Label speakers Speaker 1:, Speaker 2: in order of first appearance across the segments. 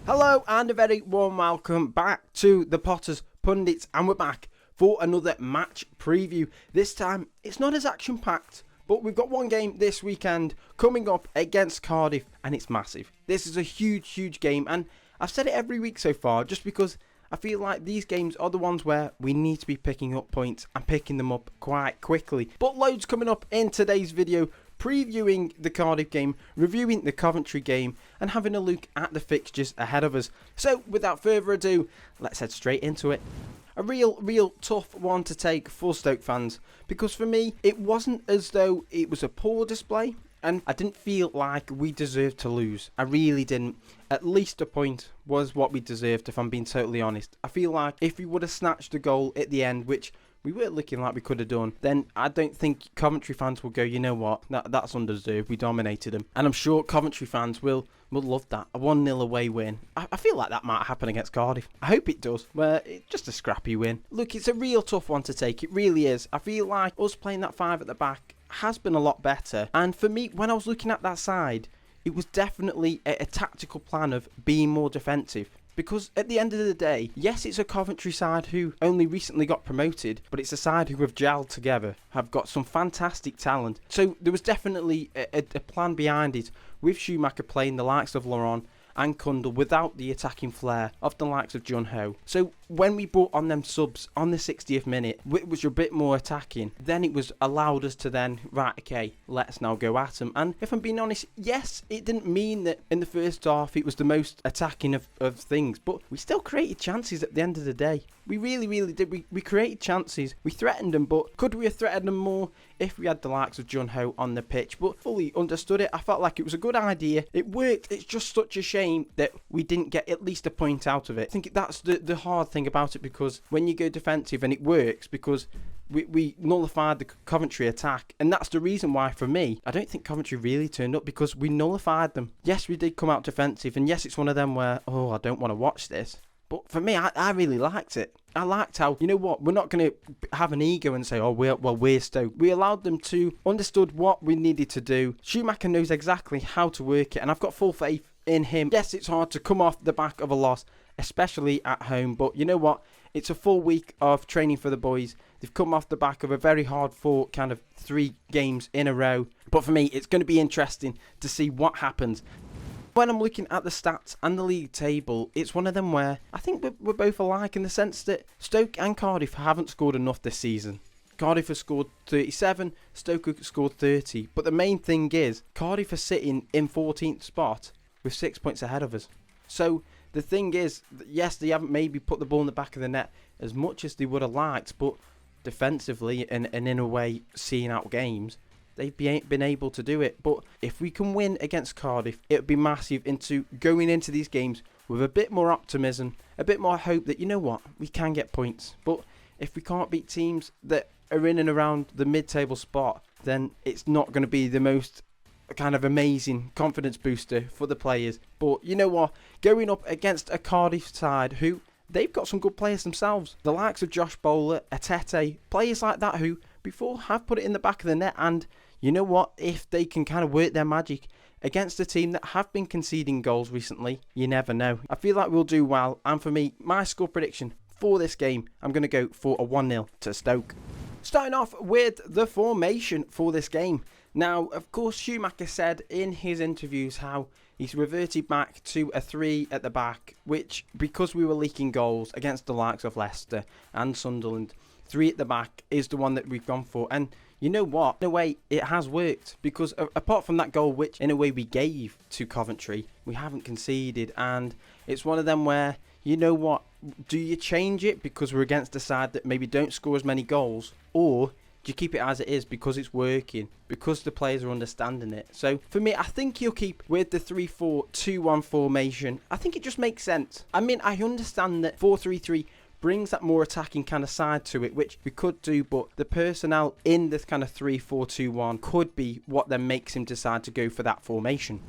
Speaker 1: Hello and a very warm welcome back to the Potters Pundits, and we're back for another match preview. This time it's not as action packed, but we've got one game this weekend coming up against Cardiff and it's massive. This is a huge game, and I've said it every week so far just because I feel like these games are the ones where we need to be picking up points and picking them up quite quickly. But loads coming up in today's video, previewing the Cardiff game, reviewing the Coventry game, and having a look at the fixtures ahead of us. So without further ado, let's head straight into it. A real tough one to take for Stoke fans, because for me, it wasn't as though it was a poor display, and I didn't feel like we deserved to lose. I really didn't. At least a point was what we deserved, if I'm being totally honest. I feel like if we would have snatched a goal at the end, which we were looking like we could have done, then I don't think Coventry fans will go, you know what, that's undeserved, we dominated them. And I'm sure Coventry fans will love that. A 1-0 away win. I feel like that might happen against Cardiff. I hope it does. Where it's just a scrappy win. Look, it's a real tough one to take. It really is. I feel like us playing that 5 at the back has been a lot better. And for me, when I was looking at that side, it was definitely a tactical plan of being more defensive. Because at the end of the day, yes, it's a Coventry side who only recently got promoted, but it's a side who have gelled together, have got some fantastic talent. So there was definitely a plan behind it, with Schumacher playing the likes of Laurent and Kundal without the attacking flair of the likes of Jun Ho. So when we brought on them subs on the 60th minute, which was a bit more attacking, then it was allowed us to then, right, okay, let's now go at them. And if I'm being honest, yes, it didn't mean that in the first half it was the most attacking of things, but we still created chances at the end of the day. We really did. We created chances. We threatened them, but could we have threatened them more if we had the likes of Jun Ho on the pitch? But fully understood it. I felt like it was a good idea. It worked. It's just such a shame that we didn't get at least a point out of it. I think that's the hard thing about it, because when you go defensive and it works, because we nullified the Coventry attack, and that's the reason why, for me, I don't think Coventry really turned up, because we nullified them. Yes, we did come out defensive, and yes, it's one of them where, oh, I don't want to watch this. But for me, I really liked it. I liked how, you know what, we're not going to have an ego and say, oh, we're Stoke. We allowed them to, understood what we needed to do. Schumacher knows exactly how to work it, and I've got full faith in him. Yes, it's hard to come off the back of a loss, especially at home, but you know what? It's a full week of training for the boys. They've come off the back of a very hard-fought kind of 3 games in a row. But for me, it's going to be interesting to see what happens. When I'm looking at the stats and the league table, it's one of them where I think we're both alike in the sense that Stoke and Cardiff haven't scored enough this season. Cardiff has scored 37, Stoke have scored 30. But the main thing is, Cardiff are sitting in 14th spot with 6 points ahead of us. So the thing is, yes, they haven't maybe put the ball in the back of the net as much as they would have liked, but defensively and in a way seeing out games, they've been able to do it. But if we can win against Cardiff, it would be massive into going into these games with a bit more optimism, a bit more hope that, you know what, we can get points. But if we can't beat teams that are in and around the mid-table spot, then it's not going to be the most kind of amazing confidence booster for the players. But you know what, going up against a Cardiff side who, they've got some good players themselves. The likes of Josh Bowler, Atete, players like that who before have put it in the back of the net, and you know what, if they can kind of work their magic against a team that have been conceding goals recently, you never know. I feel like we'll do well, and for me, my score prediction for this game, I'm going to go for a 1-0 to Stoke. Starting off with the formation for this game. Now, of course, Schumacher said in his interviews how he's reverted back to a 3 at the back, which, because we were leaking goals against the likes of Leicester and Sunderland, 3 at the back is the one that we've gone for. And you know what? In a way, it has worked, because apart from that goal, which in a way we gave to Coventry, we haven't conceded. And it's one of them where, you know what? Do you change it because we're against a side that maybe don't score as many goals? Or do you keep it as it is because it's working, because the players are understanding it? So for me, I think you'll keep with the 3-4-2-1 formation. I think it just makes sense. I mean, I understand that 4-3-3 brings that more attacking kind of side to it, which we could do, but the personnel in this kind of 3-4-2-1 could be what then makes him decide to go for that formation.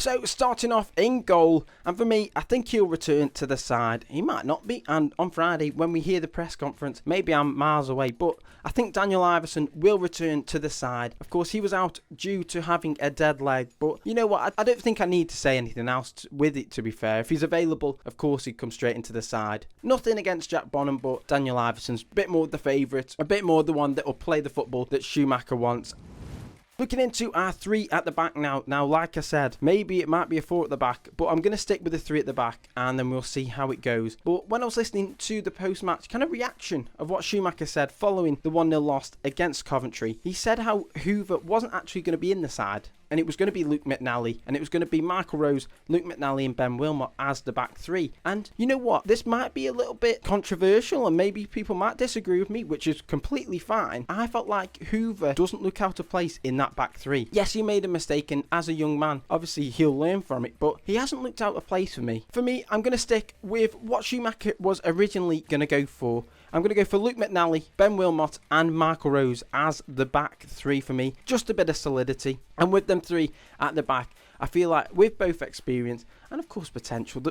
Speaker 1: So starting off in goal, and for me, I think he'll return to the side. He might not be, and on Friday when we hear the press conference, maybe I'm miles away, but I think Daniel Iverson will return to the side. Of course, he was out due to having a dead leg, but you know what, I don't think I need to say anything else with it, to be fair. If he's available, of course he'd come straight into the side. Nothing against Jack Bonham, but Daniel Iverson's a bit more the favourite, a bit more the one that will play the football that Schumacher wants. Looking into our 3 at the back now. Now, like I said, maybe it might be a 4 at the back, but I'm going to stick with the 3 at the back, and then we'll see how it goes. But when I was listening to the post-match kind of reaction of what Schumacher said following the 1-0 loss against Coventry, he said how Hoover wasn't actually going to be in the side, and it was going to be Luke McNally, and it was going to be Michael Rose, Luke McNally and Ben Wilmot as the back 3. And you know what? This might be a little bit controversial, and maybe people might disagree with me, which is completely fine. I felt like Hoover doesn't look out of place in that back 3. Yes, he made a mistake, and as a young man, obviously he'll learn from it, but he hasn't looked out of place for me. For me, I'm going to stick with what Schumacher was originally going to go for. I'm going to go for Luke McNally, Ben Wilmot and Michael Rose as the back 3 for me. Just a bit of solidity. And with them 3 at the back, I feel like with both experience and of course potential,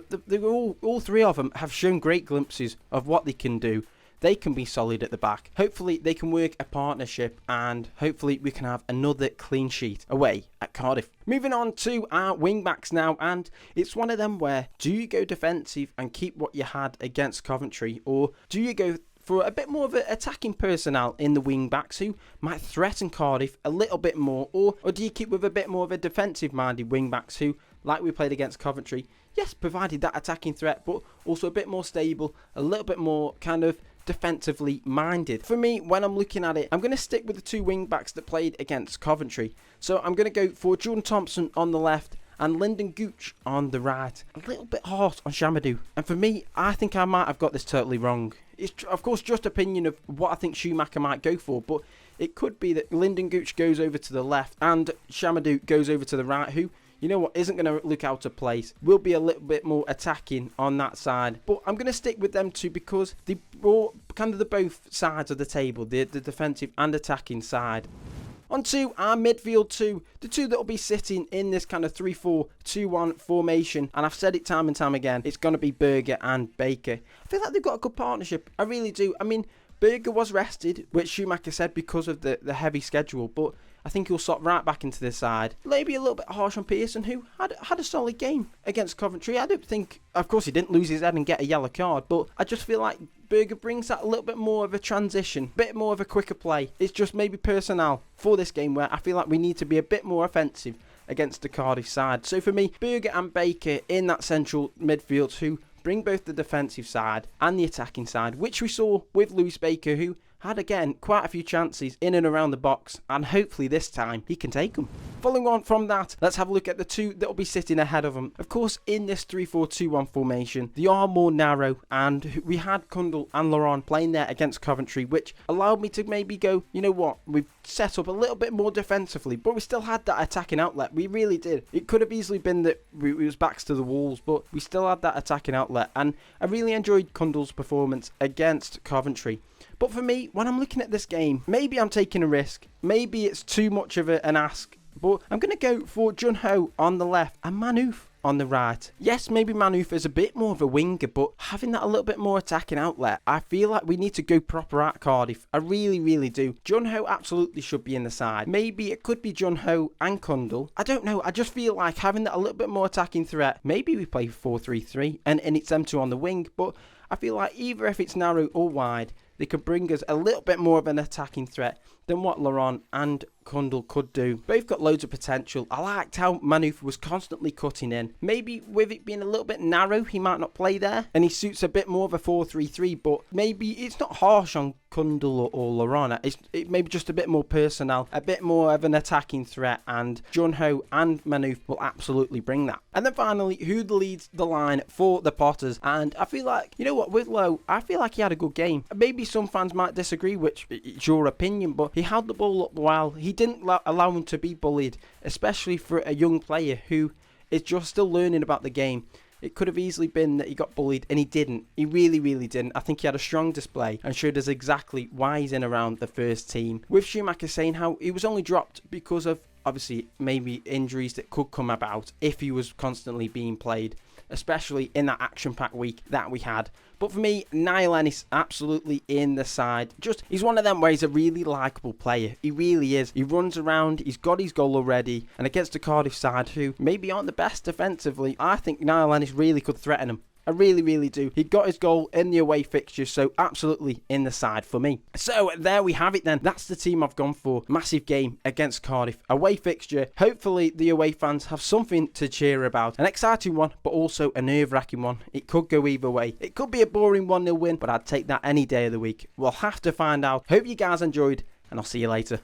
Speaker 1: all 3 of them have shown great glimpses of what they can do. They can be solid at the back. Hopefully they can work a partnership, and hopefully we can have another clean sheet away at Cardiff. Moving on to our wing backs now, and it's one of them where do you go defensive and keep what you had against Coventry, or do you go for a bit more of an attacking personnel in the wing backs who might threaten Cardiff a little bit more, or do you keep with a bit more of a defensive minded wing backs who, like we played against Coventry, yes, provided that attacking threat, but also a bit more stable, a little bit more kind of defensively minded. For me, when I'm looking at it, I'm going to stick with the 2 wing backs that played against Coventry. So I'm going to go for Jordan Thompson on the left and Lyndon Gooch on the right. A little bit hard on Shamadou. And for me, I think I might have got this totally wrong. It's, of course, just opinion of what I think Schumacher might go for, but it could be that Lyndon Gooch goes over to the left and Shamadou goes over to the right, who, you know what, isn't going to look out of place. Will be a little bit more attacking on that side. But I'm going to stick with them 2 because they brought kind of the both sides of the table, the defensive and attacking side. On to our midfield 2, the 2 that will be sitting in this kind of 3-4-2-1 formation. And I've said it time and time again, it's going to be Berger and Baker. I feel like they've got a good partnership. I really do. I mean, Berger was rested, which Schumacher said because of the heavy schedule, but I think he'll slot right back into the side. Maybe a little bit harsh on Pearson, who had a solid game against Coventry. I don't think, of course, he didn't lose his head and get a yellow card, but I just feel like Berger brings that a little bit more of a transition, a bit more of a quicker play. It's just maybe personnel for this game where I feel like we need to be a bit more offensive against the Cardiff side. So for me, Berger and Baker in that central midfield who bring both the defensive side and the attacking side, which we saw with Lewis Baker, who had again quite a few chances in and around the box, and hopefully this time he can take them. Following on from that, let's have a look at the 2 that will be sitting ahead of them. Of course, in this 3-4-2-1 formation, they are more narrow, and we had Kundal and Laurent playing there against Coventry, which allowed me to maybe go, you know what, we've set up a little bit more defensively, but we still had that attacking outlet. We really did. It could have easily been that we was backs to the walls, but we still had that attacking outlet, and I really enjoyed Kundal's performance against Coventry. But for me, when I'm looking at this game, maybe I'm taking a risk. Maybe it's too much of an ask. But I'm going to go for Jun Ho on the left and Manouf on the right. Yes, maybe Manouf is a bit more of a winger, but having that a little bit more attacking outlet, I feel like we need to go proper at Cardiff. I really, really do. Jun Ho absolutely should be in the side. Maybe it could be Jun Ho and Kundal. I don't know. I just feel like having that a little bit more attacking threat. Maybe we play 4-3-3 and it's them 2 on the wing. But I feel like either if it's narrow or wide, they could bring us a little bit more of an attacking threat than what Laurent and Kundal could do. Both got loads of potential. I liked how Manouf was constantly cutting in. Maybe with it being a little bit narrow, he might not play there, and he suits a bit more of a 4-3-3, but maybe it's not harsh on Kundal or Laurent. It maybe just a bit more personnel, a bit more of an attacking threat, and Jun Ho and Manouf will absolutely bring that. And then finally, who leads the line for the Potters? And I feel like, you know what, with Lowe, I feel like he had a good game. Maybe some fans might disagree, which it's your opinion, but he held the ball up well. He didn't allow him to be bullied, especially for a young player who is just still learning about the game. It could have easily been that he got bullied, and he didn't. He really, really didn't. I think he had a strong display and showed us exactly why he's in around the first team. With Schumacher saying how he was only dropped because of obviously maybe injuries that could come about if he was constantly being played, especially in that action-packed week that we had. But for me, Niall Ennis absolutely in the side. Just, he's one of them where he's a really likeable player. He really is. He runs around, he's got his goal already, and against the Cardiff side, who maybe aren't the best defensively, I think Niall Ennis really could threaten him. I really, really do. He got his goal in the away fixtures, so absolutely in the side for me. So there we have it then. That's the team I've gone for. Massive game against Cardiff. Away fixture. Hopefully the away fans have something to cheer about. An exciting one, but also a nerve-wracking one. It could go either way. It could be a boring 1-0 win, but I'd take that any day of the week. We'll have to find out. Hope you guys enjoyed, and I'll see you later.